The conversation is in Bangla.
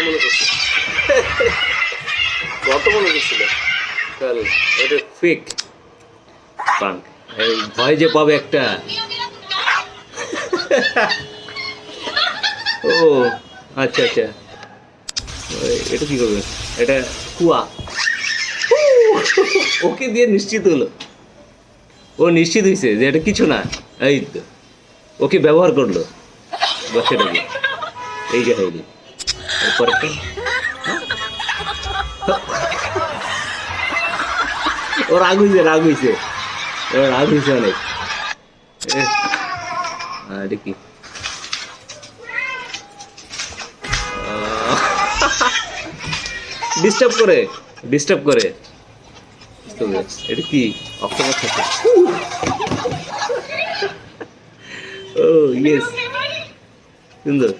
মনে করছে, গত মনে করছিল তাহলে এটা ফেক পাঙ্ক। ভয় যে পাবে একটা। ও আচ্ছা আচ্ছা, এটা কি করবে? এটা কুয়া। ওকে দিয়ে নিশ্চিত হলো, ও নিশ্চিত হয়েছে যে এটা কিছু না। এই তো ওকে ব্যবহার করলো বাচ্চাটাকে, এই যে হয়নি। এরপর ও রাগ হয়েছে, রাগ হয়েছে, রাগ হয়েছে অনেক। এটা কি? ডিস্টার্ব করে, ডিস্টার্ব করে। এটা কি? অক্টোপাস থাকে। ও ইয়েস, সুন্দর।